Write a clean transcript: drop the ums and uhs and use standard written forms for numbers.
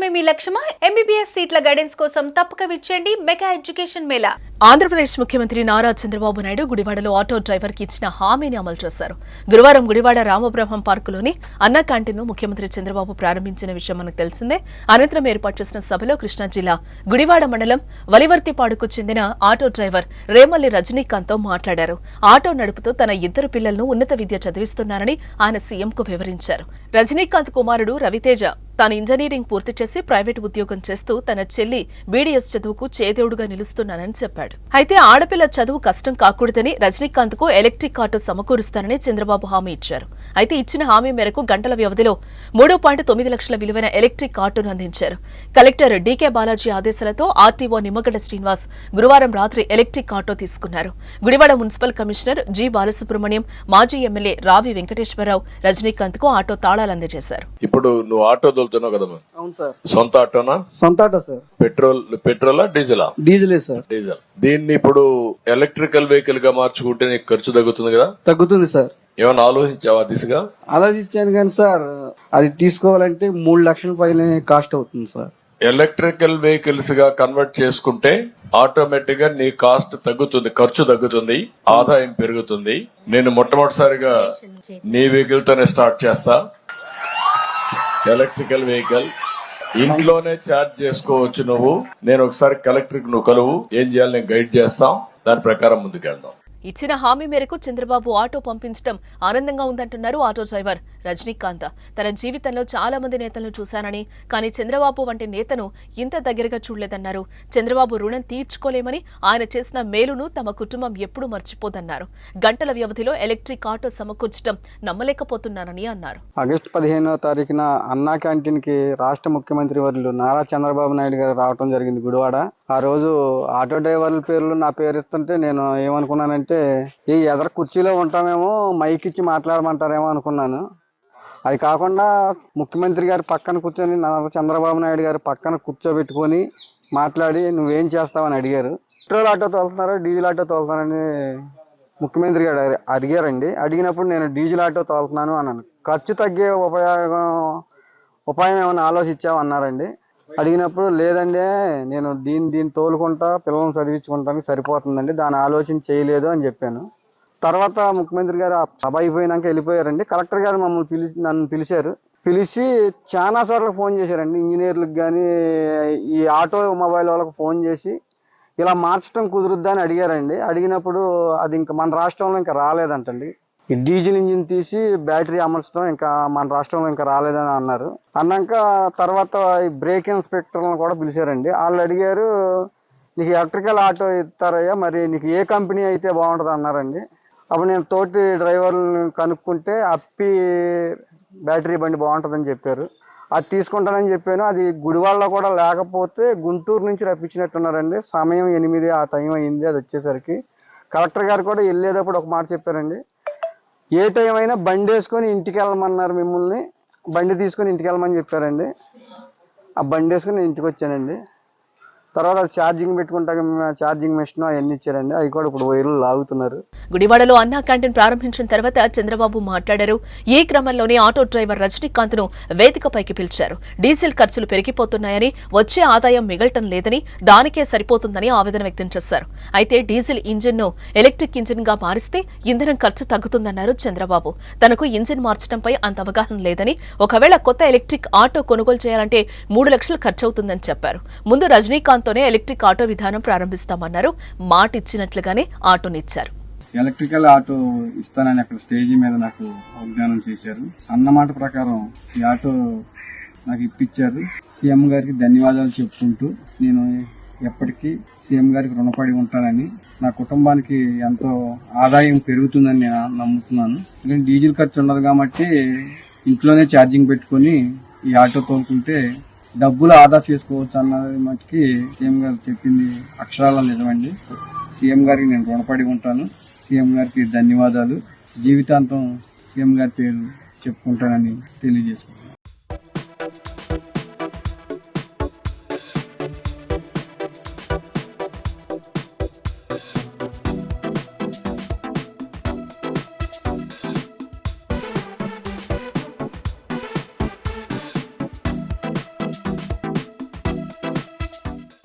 చదవడమే మీ లక్ష్యమా? MBBS సీట్ల guidance కోసం తప్పక విచ్చేయండి మెగా ఎడ్యుకేషన్ మేళా. ఆంధ్రప్రదేశ్ ముఖ్యమంత్రి నారా చంద్రబాబు నాయుడు గుడివాడలో ఆటో డ్రైవర్ కి ఇచ్చిన హామీని అమలు చేశారు. గురువారం గుడివాడ రామబ్రహ్మం పార్కులోని అన్న క్యాంటీన్ను ముఖ్యమంత్రి చంద్రబాబు ప్రారంభించిన విషయం మనకు తెలిసిందే. అనంతరం ఏర్పాటు చేసిన సభలో కృష్ణా జిల్లా గుడివాడ మండలం వలివర్తిపాడుకు చెందిన ఆటో డ్రైవర్ రేమల్లి రజనీకాంత్ తో మాట్లాడారు. ఆటో నడుపుతూ తన ఇద్దరు పిల్లలను ఉన్నత విద్య చదివిస్తున్నారని ఆయన సీఎంకు వివరించారు. రజనీకాంత్ కుమారుడు రవితేజ తాను ఇంజనీరింగ్ పూర్తి చేసి ప్రైవేటు ఉద్యోగం చేస్తూ తన చెల్లి బీడీఎస్ చదువుకు చేదోడుగా నిలుస్తున్నానని చెప్పాడు. అయితే ఆడపిల్ల చదువు కష్టం కాకూడదని రజనీకాంత్ కు ఎలక్ట్రిక్ ఆటో సమకూరుస్తానని చంద్రబాబు హామీ ఇచ్చారు. అయితే ఇచ్చిన హామీ మేరకు గంటల వ్యవధిలో 3.9 లక్షల విలువైన ఎలక్ట్రిక్ ఆటోను అందించారు. కలెక్టర్ డీకే బాలాజీ ఆదేశాలతో ఆర్టీఓ నిమ్మగడ్డ శ్రీనివాస్ గురువారం రాత్రి ఎలక్ట్రిక్ ఆటో తీసుకున్నారు. Gudivada municipal commissioner G Balasubrahmanyam, మాజీ ఎమ్మెల్యే రావి వెంకటేశ్వరరావు రజనీకాంత్ కు ఆటో తాళాలు అందజేశారు. ఇప్పుడు నువ్వు ఆటో కదమ్మా? అవును సార్. సొంత ఆటోనా? సొంత ఆటో సార్. పెట్రోలా డీజిలా? డీజిలే సార్. డీజిల్. దీన్ని ఇప్పుడు ఎలక్ట్రికల్ వెహికల్ గా మార్చుకుంటే నీకు ఖర్చు తగ్గుతుంది కదా? తగ్గుతుంది సార్. ఏమైనా ఆలోచించావా దిశగా? ఆలోచించాను కానీ సార్, అది తీసుకోవాలంటే 3 లక్షల పైన కాస్ట్ అవుతుంది సార్. ఎలక్ట్రికల్ వెహికల్స్ గా కన్వర్ట్ చేసుకుంటే ఆటోమేటిక్ గా నీ కాస్ట్ తగ్గుతుంది, ఖర్చు తగ్గుతుంది, ఆదాయం పెరుగుతుంది. నేను మొట్టమొదటిసారిగా నీ వెహికల్ తోనే స్టార్ట్ చేస్తా. ఎలక్ట్రికల్ వెహికల్ ఇంట్లోనే ఛార్జ్ చేసుకోవచ్చు నువ్వు. నేను ఒకసారి కలెక్టర్ నువ్వు కలువు, ఏం చేయాలి నేను గైడ్ చేస్తాం, దాని ప్రకారం ముందుకెళ్దాం. ఇచ్చిన హామీ మేరకు చంద్రబాబు ఆటో పంపించడం ఆనందంగా ఉందంటున్నారు ఆటో డ్రైవర్ రజనీకాంత్. తన జీవితంలో చాలా మంది నేతలను చూశానని, కానీ చంద్రబాబు వంటి నేతను ఇంత దగ్గరగా చూడలేదన్నారు. చంద్రబాబు రుణం తీర్చుకోలేమని, ఆయన చేసిన మేలును తమ కుటుంబం ఎప్పుడూ మర్చిపోదన్నారు. గంటల వ్యవధిలో ఎలక్ట్రిక్ ఆటో సమకూర్చడం నమ్మలేకపోతున్నానని అన్నారు. ఆగస్టు 15వ తారీఖున అన్నా క్యాంటీన్ కి రాష్ట్ర ముఖ్యమంత్రి వర్యులు నారా చంద్రబాబు నాయుడు గారు రావడం జరిగింది గుడివాడ. ఆ రోజు ఆటో డ్రైవర్ల పేర్లు నా పేరు ఇస్తుంటే నేను ఏమనుకున్నానంటే, ఈ ఎదర కుర్చీలో ఉంటామేమో, మైక్ ఇచ్చి మాట్లాడమంటారేమో అనుకున్నాను. అది కాకుండా ముఖ్యమంత్రి గారు పక్కన కూర్చొని చంద్రబాబు నాయుడు గారు పక్కన కూర్చోబెట్టుకొని మాట్లాడి నువ్వేం చేస్తావని అడిగారు. పెట్రోల్ ఆటో తోలుతున్నారా డీజిల్ ఆటో తోలుతున్నారని ముఖ్యమంత్రి గారు అడిగారండి. అడిగినప్పుడు నేను డీజిల్ ఆటో తోలుతున్నాను అన్నాను. ఖర్చు తగ్గే ఉపాయం ఏమైనా ఆలోచించావు అన్నారండి. అడిగినప్పుడు లేదండి, నేను దీన్ని తోలుకుంటా పిల్లలను చదివించుకుంటానికి సరిపోతుందండి, దాని ఆలోచన చేయలేదు అని చెప్పాను. తర్వాత ముఖ్యమంత్రి గారు ఆ సభ అయిపోయినాక వెళ్ళిపోయారండి. కలెక్టర్ గారు నన్ను పిలిచారు. పిలిచి చాలా చోట్ల ఫోన్ చేశారండి. ఇంజనీర్లకు కానీ ఈ ఆటో మొబైల్ వాళ్ళకి ఫోన్ చేసి ఇలా మార్చడం కుదురుద్దా అని అడిగారండి. అడిగినప్పుడు అది ఇంకా మన రాష్ట్రంలో ఇంకా రాలేదంటండి. ఈ డీజిల్ ఇంజిన్ తీసి బ్యాటరీ అమర్చడం ఇంకా మన రాష్ట్రంలో ఇంకా రాలేదని అన్నారు. అన్నాక తర్వాత ఈ బ్రేక్ ఇన్స్పెక్టర్లను కూడా పిలిచారండి. వాళ్ళు అడిగారు, నీకు ఎలక్ట్రికల్ ఆటో ఇస్తారయ్యా, మరి నీకు ఏ కంపెనీ అయితే బాగుంటుంది అన్నారండి. అప్పుడు నేను తోటి డ్రైవర్లను కనుక్కుంటే అప్పి బ్యాటరీ బండి బాగుంటుందని చెప్పారు. అది తీసుకుంటానని చెప్పాను. అది గుడివాడలో కూడా లేకపోతే గుంటూరు నుంచి రప్పించినట్టున్నారండి. సమయం 8 ఆ టైం అయింది. అది వచ్చేసరికి కలెక్టర్ గారు కూడా వెళ్ళేటప్పుడు ఒక మాట చెప్పారండి, ఏ టైం అయినా బండి వేసుకొని ఇంటికి వెళ్ళమన్నారు, మిమ్మల్ని బండి తీసుకొని ఇంటికి వెళ్ళమని చెప్పారండి. ఆ బండి వేసుకొని నేను ఇంటికి వచ్చానండి. తర్వాత ఛార్జింగ్ పెట్టుకుంటాక ఛార్జింగ్ మెషిన్ అవన్నీ ఇచ్చారండి. అవి కూడా ఇప్పుడు వైర్లు లాగుతున్నారు. గుడివాడలో అన్నా క్యాంటీన్ ప్రారంభించిన తర్వాత చంద్రబాబు మాట్లాడారు. ఈ క్రమంలోనే ఆటో డ్రైవర్ రజనీకాంత్ ను వేదికపైకి పిలిచారు. డీజిల్ ఖర్చులు పెరిగిపోతున్నాయని, వచ్చే ఆదాయం మిగలటం లేదని, దానికే సరిపోతుందని ఆవేదన వ్యక్తం చేశారు. అయితే డీజిల్ ఇంజిన్ ను ఎలక్ట్రిక్ ఇంజిన్ గా మారిస్తే ఇంధనం ఖర్చు తగ్గుతుందన్నారు చంద్రబాబు. తనకు ఇంజిన్ మార్చడంపై అంత అవగాహన లేదని, ఒకవేళ కొత్త ఎలక్ట్రిక్ ఆటో కొనుగోలు చేయాలంటే 3 లక్షలు ఖర్చవుతుందని చెప్పారు. ముందు రజనీకాంత్ తోనే ఎలక్ట్రిక్ ఆటో విధానం ప్రారంభిస్తామన్నారు. మాట ఇచ్చినట్లుగానే ఆటోనిచ్చారు. ఎలక్ట్రికల్ ఆటో ఇస్తానని అక్కడ స్టేజీ మీద నాకు వాగ్దానం చేశారు. అన్నమాట ప్రకారం ఈ ఆటో నాకు ఇప్పించారు. సీఎం గారికి ధన్యవాదాలు చెప్పుకుంటూ నేను ఎప్పటికీ సీఎం గారికి రుణపడి ఉంటానని, నా కుటుంబానికి ఎంతో ఆదాయం పెరుగుతుందని నేను నమ్ముతున్నాను. ఎందుకంటే డీజిల్ ఖర్చు ఉండదు కాబట్టి ఇంట్లోనే ఛార్జింగ్ పెట్టుకుని ఈ ఆటో తోలుకుంటే డబ్బులు ఆదా చేసుకోవచ్చు అన్నది మటుకి సీఎం గారు చెప్పింది అక్షరాల నిజమండి. సీఎం గారికి నేను రుణపడి ఉంటాను. సీఎం గారికి ధన్యవాదాలు. జీవితాంతం సీఎం గారి పేరు చెప్పుకుంటానని తెలియజేసుకుంటాను.